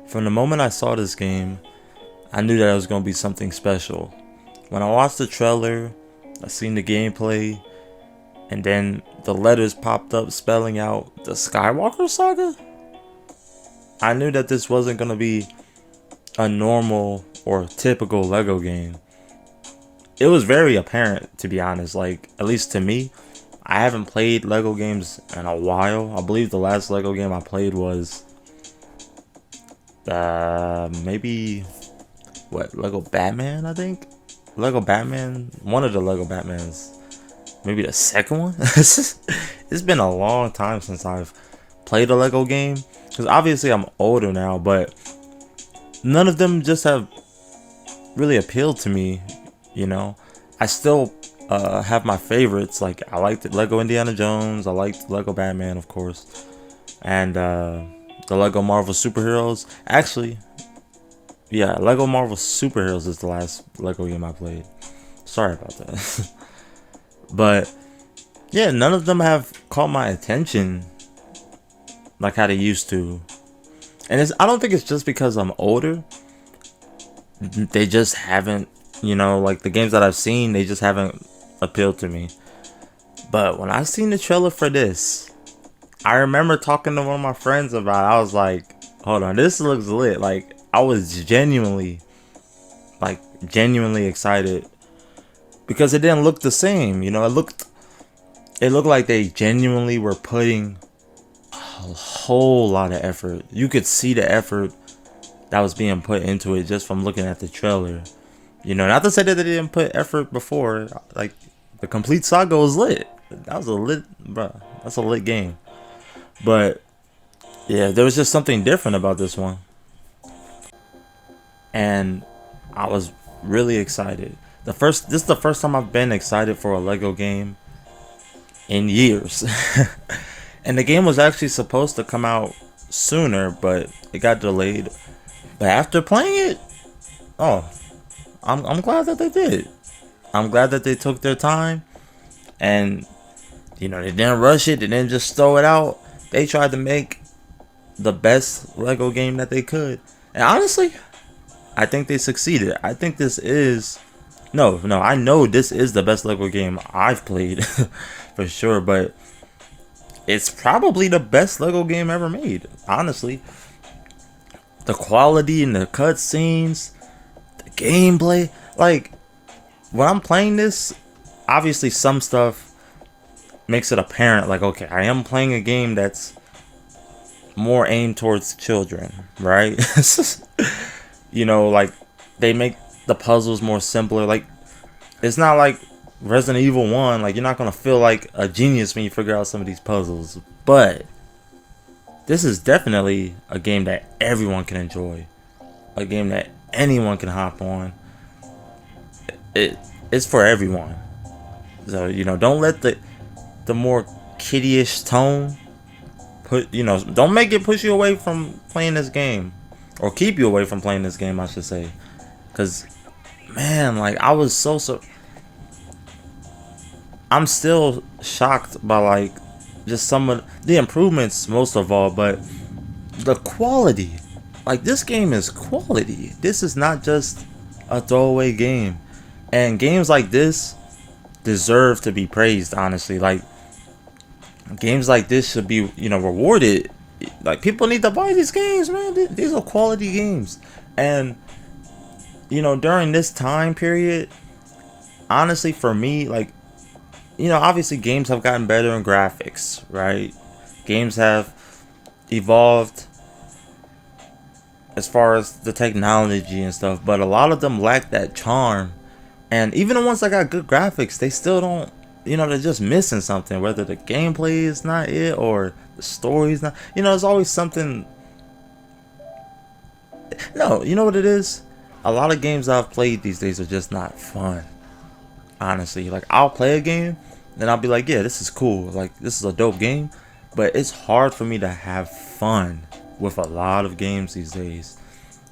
From the moment I saw this game, I knew that it was going to be something special. When I watched the trailer, I seen the gameplay, and then the letters popped up spelling out the SkywalkerSaga. I knew that this wasn't going to be a normal or typical Lego game. It was very apparent, to be honest, like, at least to me. I haven't played Lego games in a while. I believe the last Lego game I played was maybe Lego Batman, I think. Lego Batman, one of the Lego Batmans. Maybe the second one. It's been a long time since I've played a Lego game, because obviously I'm older now, but none of them just have really appealed to me, you know. I still have my favorites. Like, I liked Lego Indiana Jones, I liked Lego Batman, of course, and the Lego Marvel Superheroes. Actually, yeah, Lego Marvel Superheroes is the last Lego game I played. Sorry about that. But yeah, none of them have caught my attention like how they used to. And I don't think it's just because I'm older. They just haven't, like the games that I've seen, they just haven't appealed to me. But when I seen the trailer for this, I remember talking to one of my friends about it. I was like, hold on, this looks lit. Like, I was genuinely excited, because it didn't look the same. It looked like they genuinely were putting a whole lot of effort. You could see the effort that was being put into it just from looking at the trailer. Not to say that they didn't put effort before. Like, the complete saga was lit. That's a lit game. But yeah, there was just something different about this one, and I was really excited. This is the first time I've been excited for a Lego game in years. And the game was actually supposed to come out sooner, but it got delayed. But after playing it, I'm glad that they did. I'm glad that they took their time, and they didn't rush it. They didn't just throw it out. They tried to make the best Lego game that they could. And honestly, I think they succeeded. I think this is I know this is the best Lego game I've played for sure, but it's probably the best Lego game ever made, honestly. The quality in the cutscenes, the gameplay, like, when I'm playing this, obviously some stuff makes it apparent, like, okay, I am playing a game that's more aimed towards children, right? Like, they make the puzzles more simpler. Like, it's not like Resident Evil 1. Like, you're not gonna feel like a genius when you figure out some of these puzzles. But this is definitely a game that everyone can enjoy, a game that anyone can hop on. It's for everyone. So don't let the more kiddie-ish tone don't make it push you away from playing this game, or keep you away from playing this game, I should say. Because, man, like, I was I'm still shocked by, like, just some of the improvements, most of all, but the quality. Like, this game is quality. This is not just a throwaway game. And games like this deserve to be praised, honestly. Like, games like this should be, rewarded. Like, people need to buy these games, man. These are quality games. And during this time period, honestly, for me, like, obviously games have gotten better in graphics, right? Games have evolved as far as the technology and stuff, but a lot of them lack that charm. And even the ones that got good graphics, they still don't, they're just missing something. Whether the gameplay is not it, or the story's not, there's always something. No, you know what it is? A lot of games I've played these days are just not fun. Honestly, like, I'll play a game and I'll be like, yeah, this is cool. Like, this is a dope game. But it's hard for me to have fun with a lot of games these days.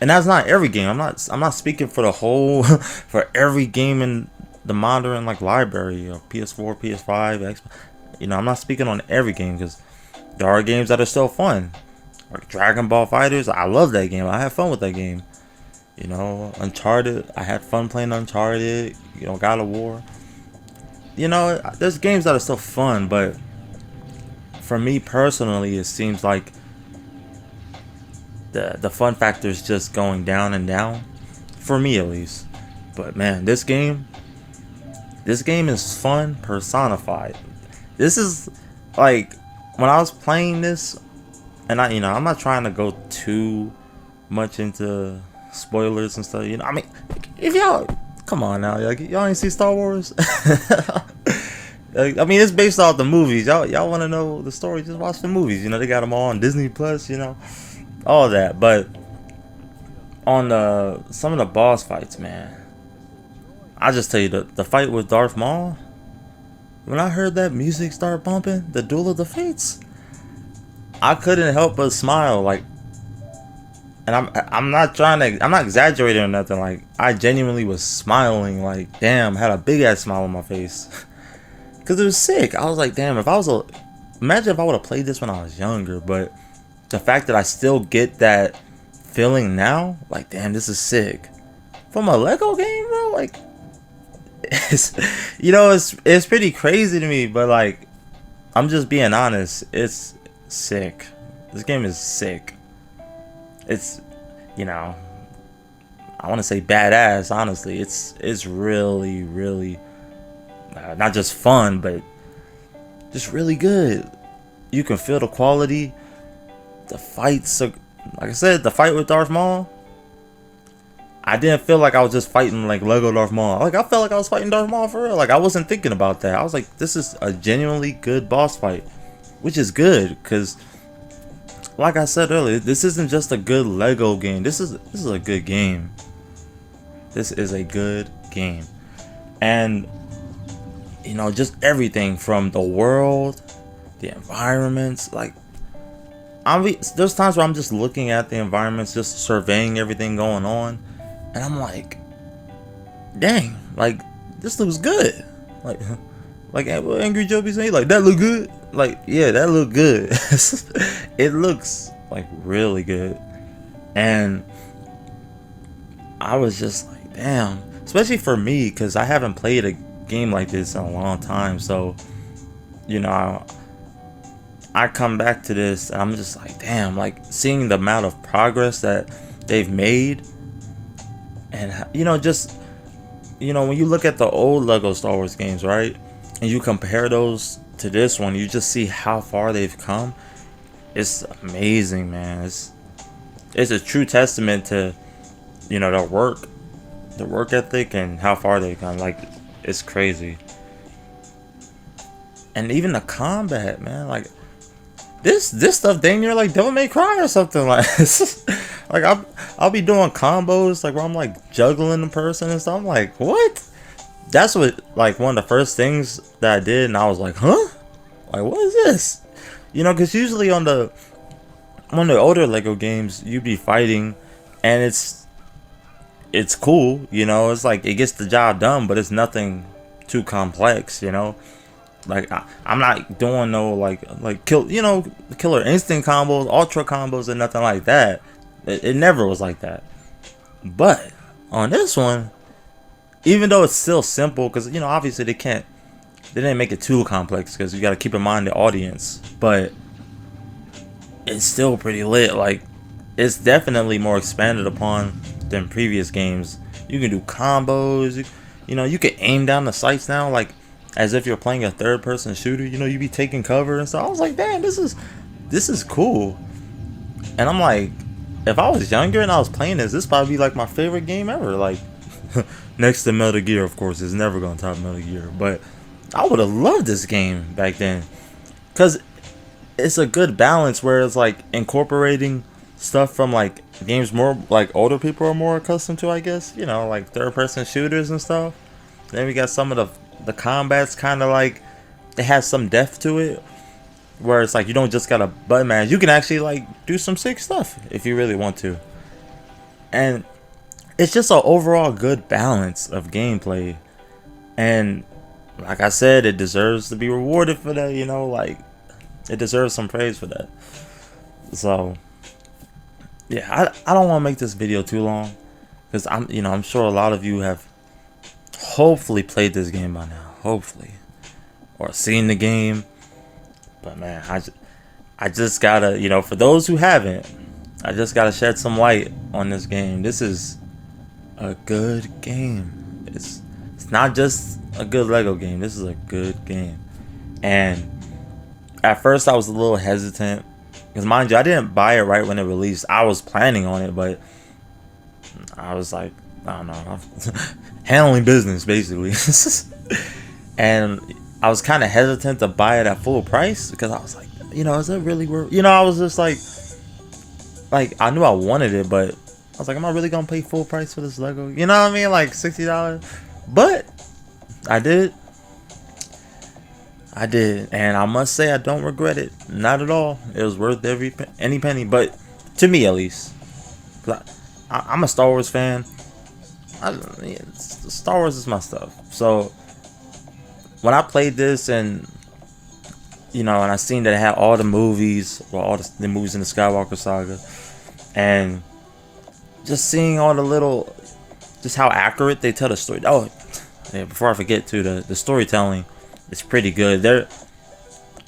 And that's not every game. I'm not speaking for the whole for every game in the modern, like, library, or PS4, PS5, Xbox. I'm not speaking on every game, because there are games that are still fun. Like Dragon Ball Fighters, I love that game. I had fun with that game. You know, Uncharted, I had fun playing Uncharted. You know, God of War. You know, there's games that are still fun, but for me personally, it seems like the fun factor is just going down and down. For me, at least. But man, this game is fun personified. This is like when I was playing this, and I'm not trying to go too much into spoilers and stuff. You know, I mean, if y'all come on now, like y'all ain't see Star Wars. I mean, it's based off the movies. Y'all want to know the story? Just watch the movies. You know, they got them all on Disney Plus. You know, all that. But on some of the boss fights, man, I just tell you the fight with Darth Maul. When I heard that music start bumping, the Duel of the Fates, I couldn't help but smile. Like, and I'm not exaggerating or nothing. Like, I genuinely was smiling. Like, damn, had a big ass smile on my face. Cause it was sick. I was like, damn, imagine if I would have played this when I was younger. But the fact that I still get that feeling now, like, damn, this is sick. From a Lego game, bro, like, it's pretty crazy to me. But like, I'm just being honest. It's sick. This game is sick. It's, I want to say badass. Honestly, it's really, really. Not just fun, but just really good. You can feel the quality. The fights are, like I said, the fight with Darth Maul, I didn't feel like I was just fighting like Lego Darth Maul. Like, I felt like I was fighting Darth Maul for real. Like, I wasn't thinking about that. I was like, this is a genuinely good boss fight, which is good, because like I said earlier, this isn't just a good Lego game. This is a good game. This is a good game. And just everything from the world, the environments. Like, there's times where I'm just looking at the environments, just surveying everything going on, and I'm like, dang, like, this looks good. Like what Angry Joe be saying, like, that look good. Like, yeah, that look good. It looks like really good, and I was just like, damn. Especially for me, because I haven't played a game like this in a long time. So I come back to this and I'm just like, damn, like, seeing the amount of progress that they've made. And just when you look at the old Lego Star Wars games, right, and you compare those to this one, you just see how far they've come. It's amazing, man. It's a true testament to the work ethic and how far they've come. Like, it's crazy. And even the combat, man, like, this stuff dang near like Devil May Cry or something. Like, like I'll be doing combos like where I'm like juggling the person and stuff. I'm like, what? That's what, like, one of the first things that I did, and I was like, huh? Like, what is this? Because usually on the older Lego games, you be fighting, and it's cool, it's like it gets the job done, but it's nothing too complex, like I'm not doing no like killer instant combos, ultra combos, and nothing like that. It never was like that. But on this one, even though it's still simple, because obviously they didn't make it too complex, because you got to keep in mind the audience, but it's still pretty lit. Like, it's definitely more expanded upon than previous games. You can do combos, you can aim down the sights now, like as if you're playing a third-person shooter. You be taking cover and stuff. I was like, damn, this is cool. And I'm like, if I was younger and I was playing this probably be like my favorite game ever. Like, next to Metal Gear, of course. It's never gonna top Metal Gear, but I would have loved this game back then, because it's a good balance where it's like incorporating stuff from like games more like older people are more accustomed to, I guess, like third-person shooters and stuff. Then we got some of the combats kind of like, it has some depth to it, where it's like you don't just got a button mash. You can actually like do some sick stuff if you really want to. And it's just an overall good balance of gameplay. And like I said, it deserves to be rewarded for that, like, it deserves some praise for that. So yeah, I don't want to make this video too long, because I'm sure a lot of you have hopefully played this game by now, hopefully, or seen the game. But man, I just gotta, for those who haven't, I just gotta shed some light on this game. This is a good game. It's not just a good Lego game. This is a good game. And at first I was a little hesitant, because mind you, I didn't buy it right when it released. I was planning on it, but I was like, I don't know, I'm handling business basically. And I was kind of hesitant to buy it at full price, because I was like, is it really worth? I was just like I knew I wanted it, but I was like, am I really gonna pay full price for this Lego? You know what I mean, like $60. But I did, and I must say I don't regret it, not at all. It was worth any penny, but to me at least. I'm a Star Wars fan. Star Wars is my stuff. So when I played this, and and I seen that it had all the movies, well, all the movies in the Skywalker Saga, and just seeing all the little, just how accurate they tell the story. Oh, yeah, before I forget too, the storytelling is pretty good.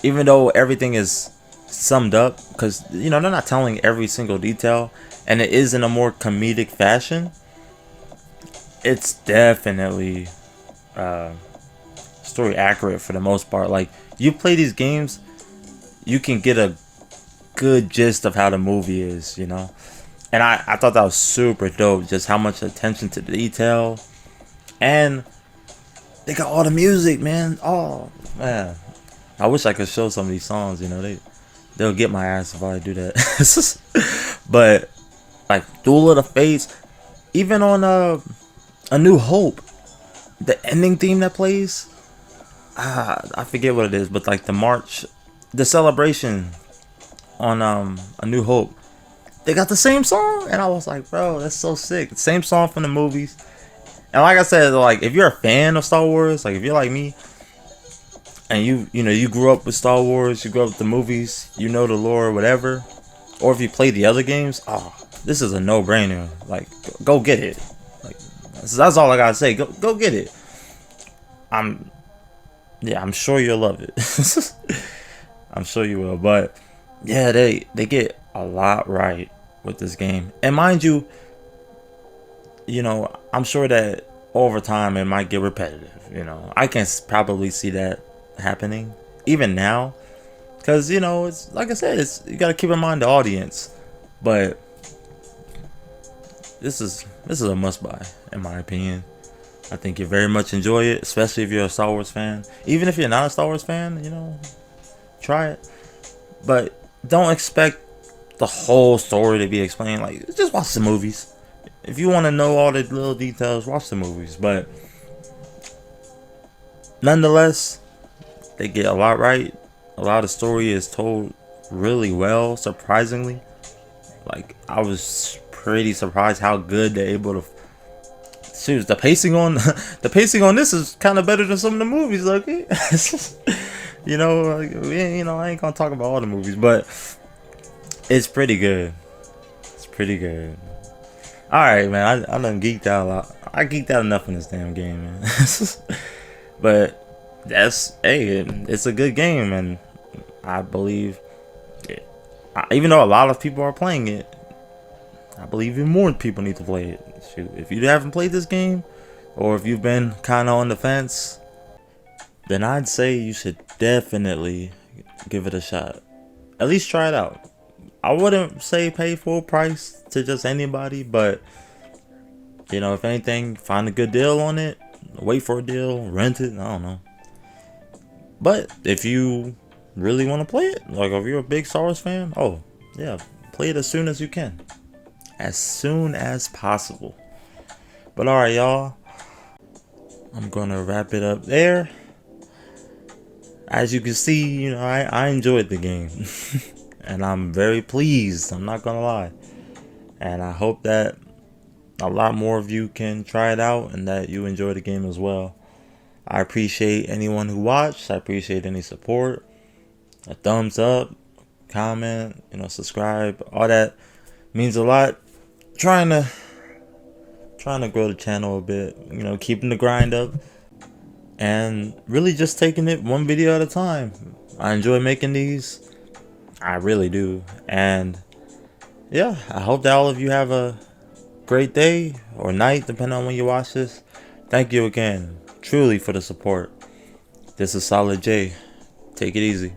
Even though everything is summed up, because they're not telling every single detail, and it is in a more comedic fashion. It's definitely story accurate for the most part. Like, you play these games, you can get a good gist of how the movie is, and I thought that was super dope, just how much attention to detail. And they got all the music, man. Oh man, I wish I could show some of these songs. They'll get my ass if I do that. But like Duel of the Fates, even on A New Hope, the ending theme that plays, I forget what it is, but like the celebration on A New Hope, they got the same song, and I was like, bro, that's so sick. Same song from the movies. And like I said, like, if you're a fan of Star Wars, like if you're like me, and you grew up with Star Wars, you grew up with the movies, the lore, whatever, or if you play the other games, this is a no-brainer. Like, go get it. Like, that's all I gotta say. Go get it. I'm sure you'll love it. I'm sure you will. But yeah, they get a lot right with this game. And mind you, I'm sure that over time it might get repetitive. I can probably see that happening even now, because it's like I said, you gotta keep in mind the audience. But this is a must buy, in my opinion. I think you very much enjoy it, especially if you're a Star Wars fan. Even if you're not a Star Wars fan, try it. But don't expect the whole story to be explained. Like, just watch the movies. If you want to know all the little details, watch the movies. But nonetheless, they get a lot right. A lot of story is told really well, surprisingly. Like, I was pretty surprised how good they're able to. Shoot, the pacing on this is kind of better than some of the movies. Like, I ain't gonna talk about all the movies, but it's pretty good. It's pretty good. All right, man. I done geeked out a lot. I geeked out enough in this damn game, man. But it's a good game, and I believe, even though a lot of people are playing it, I believe even more people need to play it. Shoot, if you haven't played this game, or if you've been kind of on the fence, then I'd say you should definitely give it a shot. At least try it out. I wouldn't say pay full price to just anybody, but if anything, find a good deal on it. Wait for a deal, rent it. I don't know. But if you really want to play it, like if you're a big Star Wars fan, oh yeah, play it as soon as you can. As soon as possible. But alright, y'all, I'm gonna wrap it up there. As you can see, I enjoyed the game. And I'm very pleased, I'm not gonna lie. And I hope that a lot more of you can try it out, and that you enjoy the game as well. I appreciate anyone who watched. I appreciate any support, a thumbs up, comment, subscribe, all that Means a lot. Trying to grow the channel a bit, you know, keeping the grind up, and really just taking it one video at a time. I enjoy making these, I really do. And yeah, I hope that all of you have a great day or night, depending on when you watch this. Thank you again, truly, for the support. This is Solid J. Take it easy.